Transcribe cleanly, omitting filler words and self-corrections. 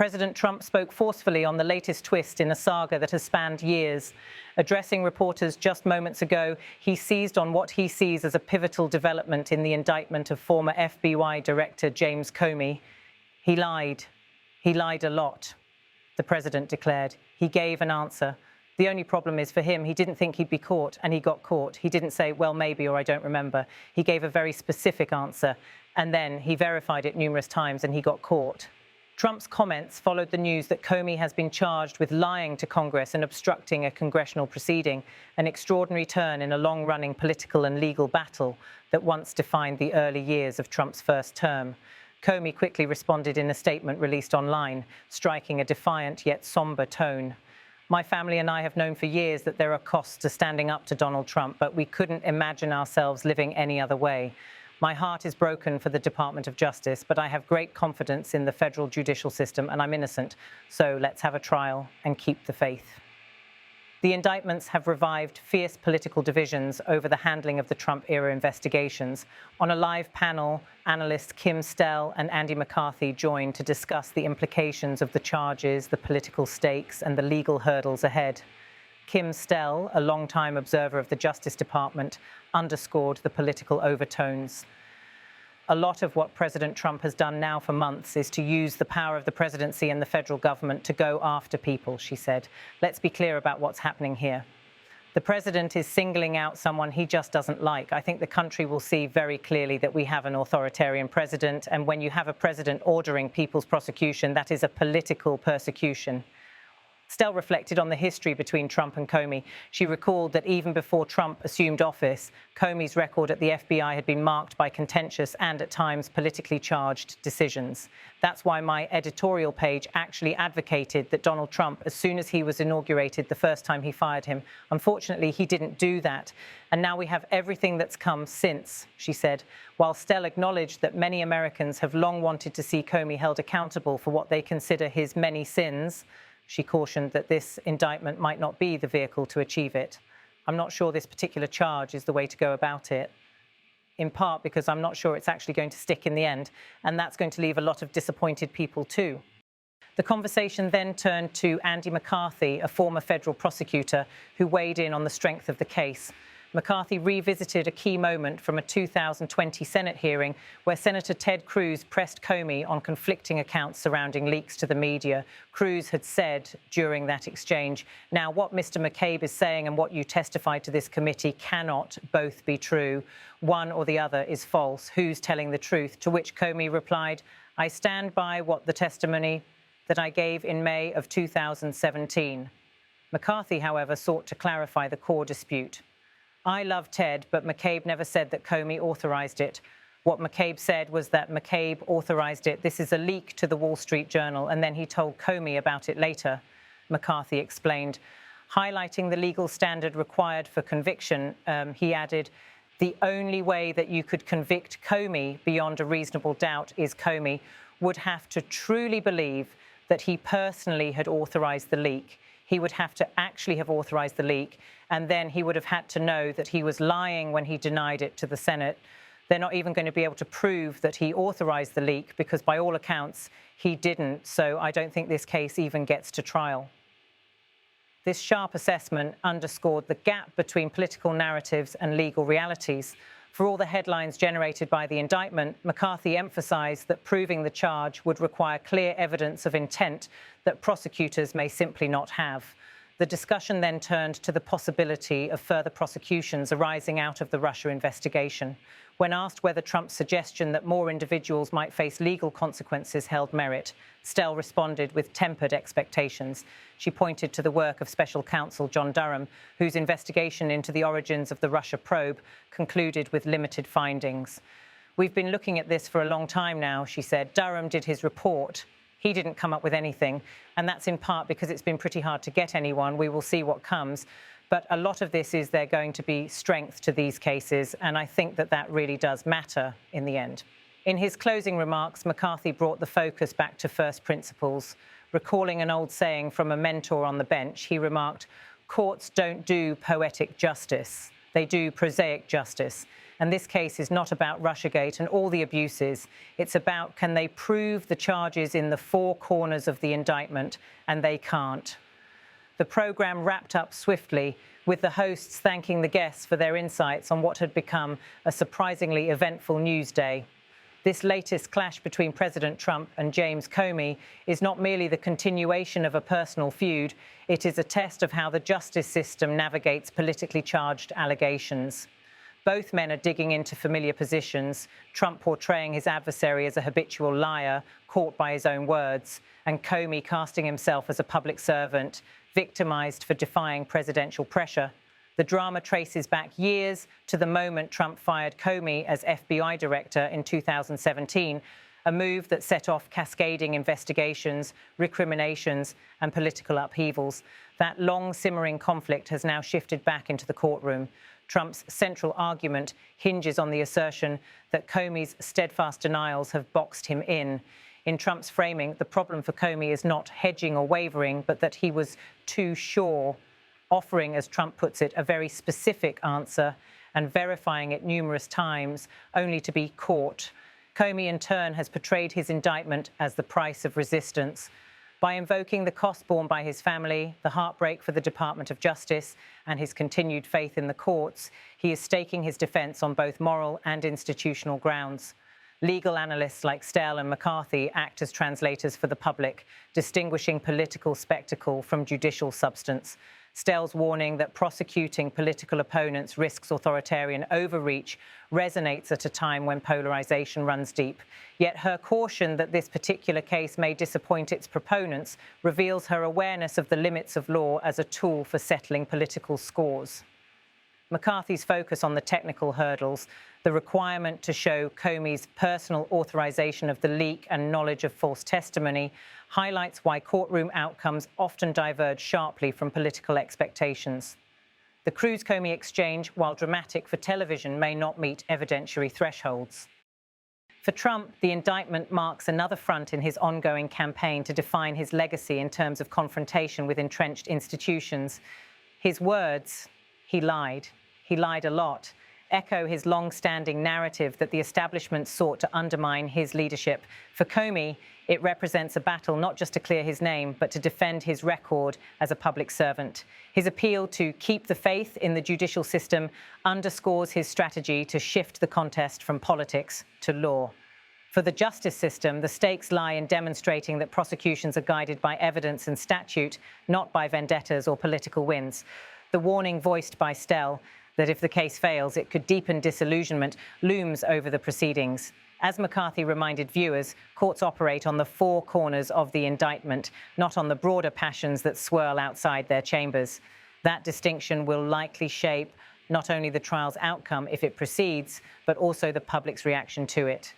President Trump spoke forcefully on the latest twist in a saga that has spanned years. Addressing reporters just moments ago, he seized on what he sees as a pivotal development in the indictment of former FBI Director James Comey. He lied. He lied a lot, the president declared. He gave an answer. The only problem is for him, he didn't think he'd be caught, and he got caught. He didn't say, well, maybe, or I don't remember. He gave a very specific answer, and then he verified it numerous times, and he got caught. Trump's comments followed the news that Comey has been charged with lying to Congress and obstructing a congressional proceeding, an extraordinary turn in a long-running political and legal battle that once defined the early years of Trump's first term. Comey quickly responded in a statement released online, striking a defiant yet somber tone. My family and I have known for years that there are costs to standing up to Donald Trump, but we couldn't imagine ourselves living any other way. My heart is broken for the Department of Justice, but I have great confidence in the federal judicial system, and I'm innocent. So let's have a trial and keep the faith. The indictments have revived fierce political divisions over the handling of the Trump-era investigations. On a live panel, analysts Kim Stell and Andy McCarthy joined to discuss the implications of the charges, the political stakes, and the legal hurdles ahead. Kim Stell, a longtime observer of the Justice Department, underscored the political overtones. A lot of what President Trump has done now for months is to use the power of the presidency and the federal government to go after people, she said. Let's be clear about what's happening here. The president is singling out someone he just doesn't like. I think the country will see very clearly that we have an authoritarian president, and when you have a president ordering people's prosecution, that is a political persecution. Stell reflected on the history between Trump and Comey. She recalled that even before Trump assumed office, Comey's record at the FBI had been marked by contentious and, at times, politically charged decisions. That's why my editorial page actually advocated that Donald Trump, as soon as he was inaugurated the first time he fired him, unfortunately, he didn't do that. And now we have everything that's come since, she said. While Stell acknowledged that many Americans have long wanted to see Comey held accountable for what they consider his many sins, she cautioned that this indictment might not be the vehicle to achieve it. I'm not sure this particular charge is the way to go about it, in part because I'm not sure it's actually going to stick in the end, and that's going to leave a lot of disappointed people too. The conversation then turned to Andy McCarthy, a former federal prosecutor, who weighed in on the strength of the case. McCarthy revisited a key moment from a 2020 Senate hearing where Senator Ted Cruz pressed Comey on conflicting accounts surrounding leaks to the media. Cruz had said during that exchange, now what Mr. McCabe is saying and what you testified to this committee cannot both be true. One or the other is false. Who's telling the truth? To which Comey replied, I stand by what the testimony that I gave in May of 2017. McCarthy, however, sought to clarify the core dispute. I love Ted, but McCabe never said that Comey authorized it. What McCabe said was that McCabe authorized it. This is a leak to the Wall Street Journal, and then he told Comey about it later, McCarthy explained. Highlighting the legal standard required for conviction, he added, the only way that you could convict Comey beyond a reasonable doubt is Comey would have to truly believe that he personally had authorized the leak. He would have to actually have authorized the leak, and then he would have had to know that he was lying when he denied it to the Senate. They're not even going to be able to prove that he authorized the leak because, by all accounts, he didn't. So I don't think this case even gets to trial. This sharp assessment underscored the gap between political narratives and legal realities. For all the headlines generated by the indictment, McCarthy emphasized that proving the charge would require clear evidence of intent that prosecutors may simply not have. The discussion then turned to the possibility of further prosecutions arising out of the Russia investigation. When asked whether Trump's suggestion that more individuals might face legal consequences held merit, Stell responded with tempered expectations. She pointed to the work of special counsel John Durham, whose investigation into the origins of the Russia probe concluded with limited findings. We've been looking at this for a long time now, she said. Durham did his report. He didn't come up with anything, and that's in part because it's been pretty hard to get anyone. We will see what comes. But a lot of this is there going to be strength to these cases, and I think that that really does matter in the end. In his closing remarks, McCarthy brought the focus back to first principles. Recalling an old saying from a mentor on the bench, he remarked, courts don't do poetic justice, they do prosaic justice. And this case is not about Russiagate and all the abuses. It's about, can they prove the charges in the four corners of the indictment? And they can't. The programme wrapped up swiftly, with the hosts thanking the guests for their insights on what had become a surprisingly eventful news day. This latest clash between President Trump and James Comey is not merely the continuation of a personal feud, it is a test of how the justice system navigates politically charged allegations. Both men are digging into familiar positions, Trump portraying his adversary as a habitual liar, caught by his own words, and Comey casting himself as a public servant, victimized for defying presidential pressure. The drama traces back years to the moment Trump fired Comey as FBI Director in 2017, a move that set off cascading investigations, recriminations, and political upheavals. That long simmering conflict has now shifted back into the courtroom. Trump's central argument hinges on the assertion that Comey's steadfast denials have boxed him in. In Trump's framing, the problem for Comey is not hedging or wavering, but that he was too sure, offering, as Trump puts it, a very specific answer and verifying it numerous times, only to be caught. Comey, in turn, has portrayed his indictment as the price of resistance. By invoking the cost borne by his family, the heartbreak for the Department of Justice, and his continued faith in the courts, he is staking his defence on both moral and institutional grounds. Legal analysts like Stell and McCarthy act as translators for the public, distinguishing political spectacle from judicial substance. Stell's warning that prosecuting political opponents risks authoritarian overreach resonates at a time when polarization runs deep. Yet her caution that this particular case may disappoint its proponents reveals her awareness of the limits of law as a tool for settling political scores. McCarthy's focus on the technical hurdles, the requirement to show Comey's personal authorization of the leak and knowledge of false testimony, highlights why courtroom outcomes often diverge sharply from political expectations. The Cruz-Comey exchange, while dramatic for television, may not meet evidentiary thresholds. For Trump, the indictment marks another front in his ongoing campaign to define his legacy in terms of confrontation with entrenched institutions. His words, he lied a lot, echo his long-standing narrative that the establishment sought to undermine his leadership. For Comey, it represents a battle not just to clear his name, but to defend his record as a public servant. His appeal to keep the faith in the judicial system underscores his strategy to shift the contest from politics to law. For the justice system, the stakes lie in demonstrating that prosecutions are guided by evidence and statute, not by vendettas or political wins. The warning voiced by Stell, that if the case fails, it could deepen disillusionment, looms over the proceedings. As McCarthy reminded viewers, courts operate on the four corners of the indictment, not on the broader passions that swirl outside their chambers. That distinction will likely shape not only the trial's outcome if it proceeds, but also the public's reaction to it.